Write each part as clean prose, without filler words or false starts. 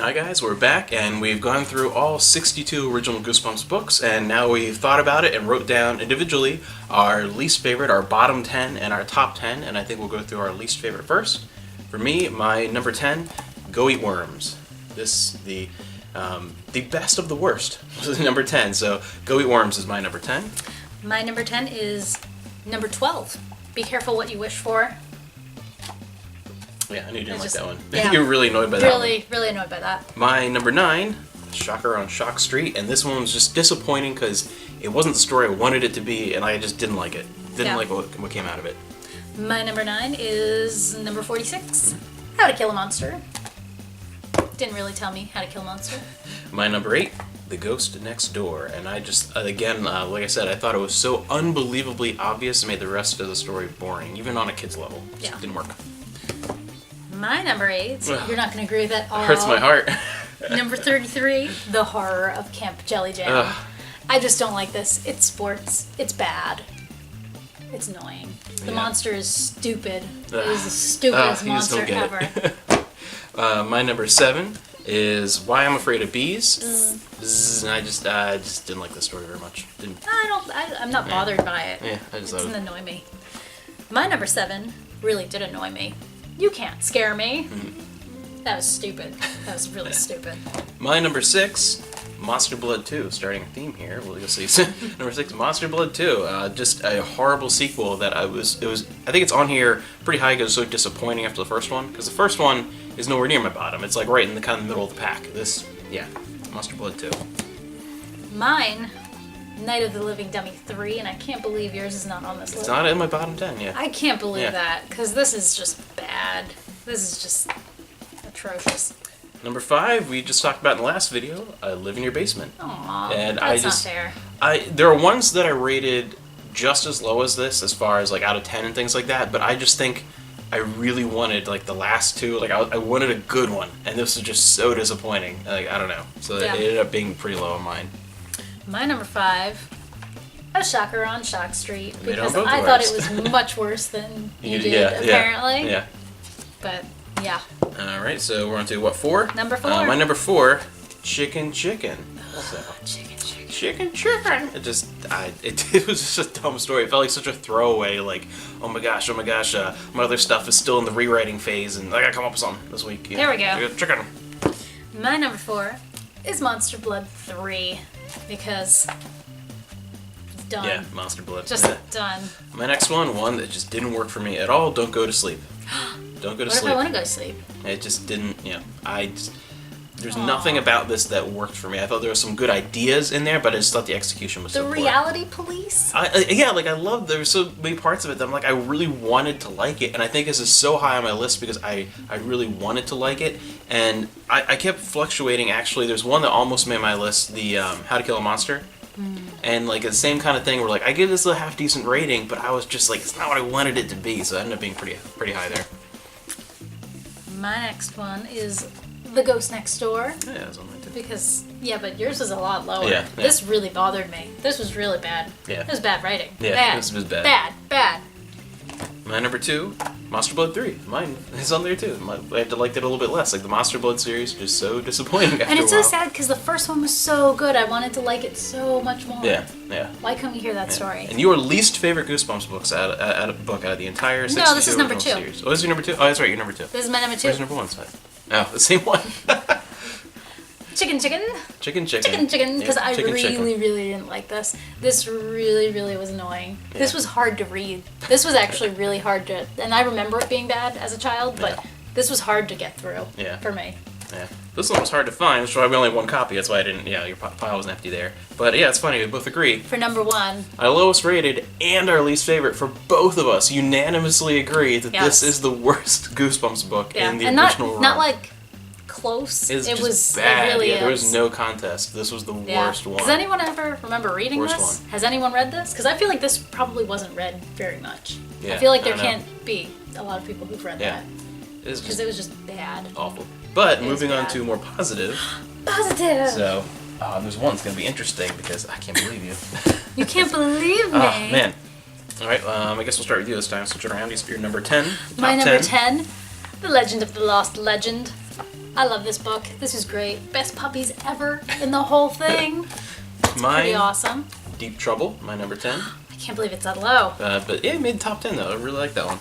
Hi guys, we're back and we've gone through all 62 original Goosebumps books, and now we've thought about it and wrote down individually our least favorite, our bottom 10, and our top 10, and I think we'll go through our least favorite first. For me, my number 10, Go Eat Worms. The best of the worst was number 10, so Go Eat Worms is my number 10. My number 10 is number 12. Be careful what you wish for. Yeah, I knew you didn't like that one. Yeah. You were really annoyed by that one. Really annoyed by that. My number 9, Shocker on Shock Street, and this one was just disappointing because it wasn't the story I wanted it to be, and I just didn't like it. Didn't like what came out of it. My number 9 is number 46, How to Kill a Monster. Didn't really tell me how to kill a monster. My number 8, The Ghost Next Door, and I just, again, like I said, I thought it was so unbelievably obvious it made the rest of the story boring, even on a kid's level. It just didn't work. My number 8, you're not going to agree with that at all. Hurts my heart. Number 33, The Horror of Camp Jelly Jam. Ugh. I just don't like this. It's sports. It's bad. It's annoying. The monster is stupid. It is the stupidest monster ever. My number 7 is Why I'm Afraid of Bees. And I just didn't like the story very much. I'm not bothered by it. Yeah, I just it doesn't annoy me. My number 7 really did annoy me. You can't scare me. That was stupid. That was really stupid. My number 6, Monster Blood 2. Starting a theme here. Well, you'll see. Number 6, Monster Blood 2. Just a horrible sequel that I think it's on here pretty high because it was so disappointing after the first one. Because the first one is nowhere near my bottom. It's like right in the kind of middle of the pack. Monster Blood 2. Mine, Night of the Living Dummy 3, and I can't believe yours is not on this list. It's not in my bottom 10, yeah. I can't believe that, because this is just bad. This is just atrocious. Number 5, we just talked about in the last video, Live in Your Basement. Aww, and that's not fair. There are ones that I rated just as low as this, as far as like out of 10 and things like that, but I just think I really wanted like the last two, like I wanted a good one, and this was just so disappointing. Like, I don't know. So it ended up being pretty low on mine. My number 5, A Shocker on Shock Street, because I ways. thought it was much worse than you did, apparently. Yeah. But, yeah. Alright, so we're on to what, 4? Number 4. My number 4, Chicken Chicken. So, Chicken. It was just a dumb story. It felt like such a throwaway, like, oh my gosh, my other stuff is still in the rewriting phase, and I gotta come up with something this week. There we go. Chicken. My number 4 is Monster Blood 3, because it's done. Yeah, Monster Blood. Just done. My next one that just didn't work for me at all, Don't Go to Sleep. Don't go to sleep. What if I want to go to sleep? It just didn't, there's nothing about this that worked for me. I thought there were some good ideas in there, but I just thought the execution was so poor. The reality police? I loved, there were so many parts of it that I'm like, I really wanted to like it, and I think this is so high on my list because I really wanted to like it, and I kept fluctuating. Actually, there's one that almost made my list, the How to Kill a Monster. And like the same kind of thing where like I give this a half decent rating, but I was just like, it's not what I wanted it to be, so it ended up being pretty high there. My next one is The Ghost Next Door. Yeah, that's on mine too. Because, but yours was a lot lower. Yeah. This really bothered me. This was really bad. Yeah. It was bad writing. Yeah, bad. this was bad. Bad. My number 2, Monster Blood 3. Mine is on there too. I had to like it a little bit less. Like the Monster Blood series is just so disappointing after And it's a while. so sad because the first one was so good. I wanted to like it so much more. Yeah. Why couldn't we hear that story? And your least favorite Goosebumps book out of the entire 62 No, this is number 2. series. Oh, this is your number 2? Oh, that's right, you're number 2. This is my number 2. Where's number 1? Oh, the same one. Chicken. Because I really didn't like this. This really was annoying. Yeah. This was hard to read. This was actually really hard to... And I remember it being bad as a child, but this was hard to get through for me. Yeah. This one was hard to find, which is why we only had one copy. That's why I didn't... Yeah, your pile was empty there. But yeah, it's funny. We both agree. For number 1. Our lowest rated and our least favorite for both of us unanimously agree that this is the worst Goosebumps book in the original run. Not like... close. It was bad. It really there was no contest. This was the worst one. Does anyone ever remember reading Worst this? one. Has anyone read this? Because I feel like this probably wasn't read very much. Yeah, I feel like there can't be a lot of people who've read that. Because it was just bad. Awful. But moving on to more positive. Positive! So, there's one that's going to be interesting because I can't believe you. You can't believe me! Oh, man. Alright, I guess we'll start with you this time. Switch it around. Your number 10. My number 10, The Legend of the Lost Legend. I love this book. This is great. Best puppies ever in the whole thing. It's pretty awesome. Deep Trouble, my number 10. I can't believe it's that low. But yeah, it made top 10 though. I really like that one.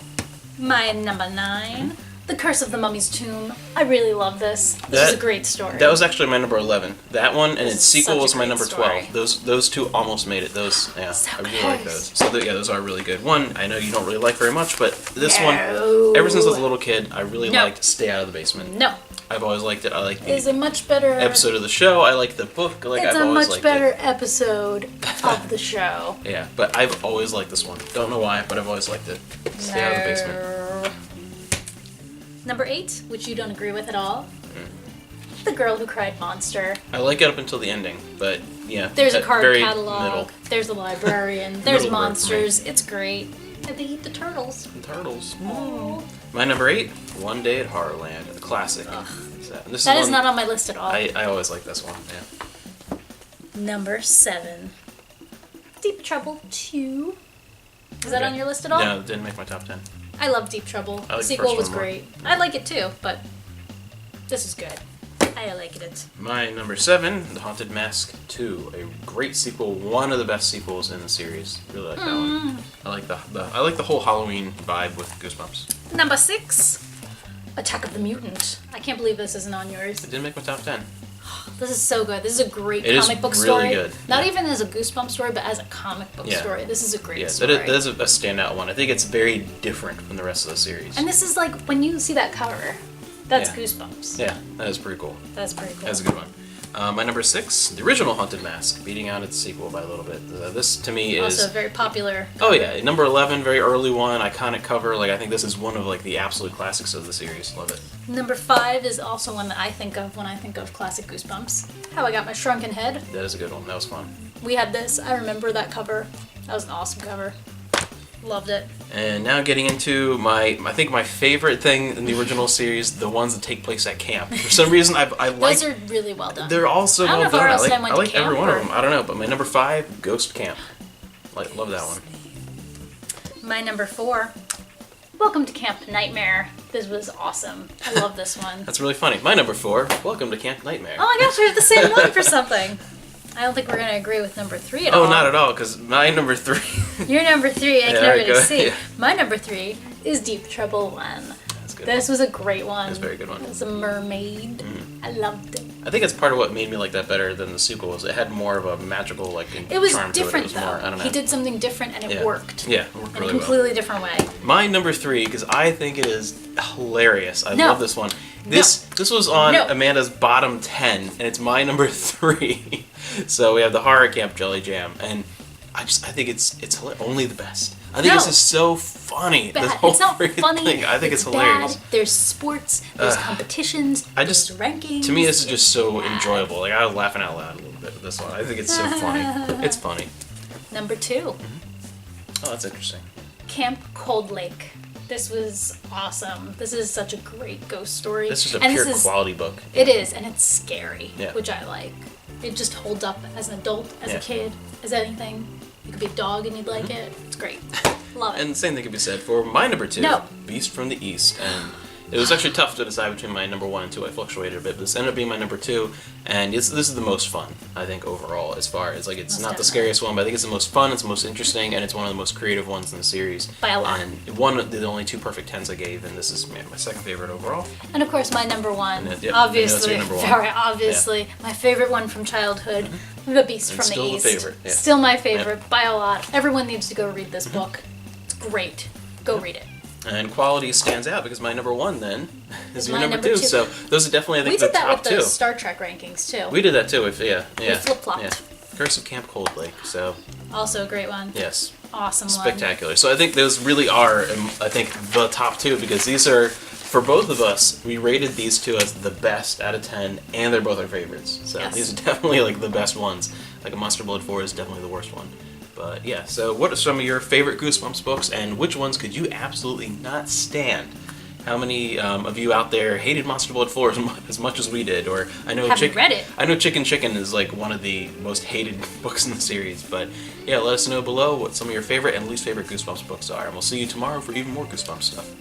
My number 9, The Curse of the Mummy's Tomb. I really love this. This is a great story. That was actually my number 11. That one and its sequel was my number story. 12. Those two almost made it. Those, yeah, I really like those. So those are really good. One, I know you don't really like very much, but this one, ever since I was a little kid, I really liked Stay Out of the Basement. No. I've always liked it. I like the It's a much better episode of the show. I like the book. Like It's I've a always much liked better it. episode of the show. Yeah, but I've always liked this one. Don't know why, but I've always liked it. Stay Out of the Basement. Number 8, which you don't agree with at all. The Girl Who Cried Monster. I like it up until the ending, but yeah. There's a card catalog. Middle. There's a librarian. There's monsters. It's great. And they eat the turtles. The turtles. Oh. My number 8, One Day at Horrorland, the classic. That is not on my list at all. I always like this one. Yeah. Number 7, Deep Trouble 2. Is that on your list at all? No, it didn't make my top 10. I love Deep Trouble. I like the sequel was more. great. I like it too, but this is good. I like it. My number 7, The Haunted Mask 2, a great sequel, one of the best sequels in the series. Really like that one. I like the whole Halloween vibe with Goosebumps. Number 6, Attack of the Mutant. I can't believe this isn't on yours. It didn't make my top 10. This is so good. This is a great It comic is book really story. good. Not even as a Goosebumps story, but as a comic book story. This is a great story. That is a standout one. I think it's very different from the rest of the series. And this is like, when you see that cover, that's Goosebumps. Yeah, that is pretty cool. That's pretty cool. That's a good one. My number 6, the original Haunted Mask, beating out its sequel by a little bit. This, to me, is... Also very popular. Oh, yeah. Number 11, very early one, iconic cover. Like, I think this is one of, like, the absolute classics of the series. Love it. Number 5 is also one that I think of when I think of classic Goosebumps. How I Got My Shrunken Head. That is a good one. That was fun. We had this. I remember that cover. That was an awesome cover. Loved it. And now getting into I think my favorite thing in the original series, the ones that take place at camp. For some reason, I like... Those are really well done. They're all so well done. R.L.Stine I like every one of them. I don't know, but my number 5, Ghost Camp. Love that one. My number 4, Welcome to Camp Nightmare. This was awesome. I love this one. That's really funny. My number 4, Welcome to Camp Nightmare. Oh my gosh, we have the same one for something. I don't think we're going to agree with number 3 at all. Oh, not at all, because my number 3... Your number 3, I can already see. Yeah. My number 3 is Deep Trouble 1. That's a good This was a great one. It was a very good one. It was a mermaid. I loved it. I think it's part of what made me like that better than the sequel. Was it had more of a magical It was charm different to it. It was though. more, I don't know. He did something different and it worked. Yeah, it worked in really a completely different way. My number 3, because I think it is hilarious. I love this one. This was on Amanda's bottom 10, and it's my number 3. So we have the Horror Camp Jelly Jam, and I think it's only the best. I think this is so funny. This whole it's not funny. Thing. I think it's bad. hilarious. There's sports. There's competitions. There's rankings. To me, this is just so enjoyable. Like I was laughing out loud a little bit with this one. I think it's so funny. It's funny. Number 2. Oh, that's interesting. Camp Cold Lake. This was awesome. This is such a great ghost story. This is a pure quality book. It is, and it's scary, Yeah. which I like. It just holds up as an adult, as a kid, as anything. You could be a dog and you'd like it. It's great. Love it. And the same thing could be said for my number 2, Beast from the East. And it was actually tough to decide between my number 1 and 2. I fluctuated a bit, but this ended up being my number 2. And this is the most fun, I think, overall, as far as, like, it's not the scariest one, but I think it's the most fun, it's the most interesting, and it's one of the most creative ones in the series. By a lot. And one of the only 2 perfect 10s I gave, and this is my second favorite overall. And of course, my number 1, obviously, very obviously, my favorite one from childhood, The Beast from the East. Still the favorite. Yeah. Still my favorite by a lot. Everyone needs to go read this book. It's great. Go read it. And quality stands out because my number 1 then is your number 2. 2. So those are definitely, I think, the top 2. We did that with the Star Trek rankings too. We did that too. We flip-flopped. Yeah. Curse of Camp Cold Lake. So also a great one. Yes. Awesome one. Spectacular. So I think those really are, I think, the top 2 because these are, for both of us, we rated these 2 as the best out of 10, and they're both our favorites. So these are definitely like the best ones. Like A Monster Blood 4 is definitely the worst one. But yeah, so what are some of your favorite Goosebumps books, and which ones could you absolutely not stand? How many of you out there hated Monster Blood 4 as much as we did? Or I know read it. I know Chicken is like one of the most hated books in the series. But yeah, let us know below what some of your favorite and least favorite Goosebumps books are, and we'll see you tomorrow for even more Goosebumps stuff.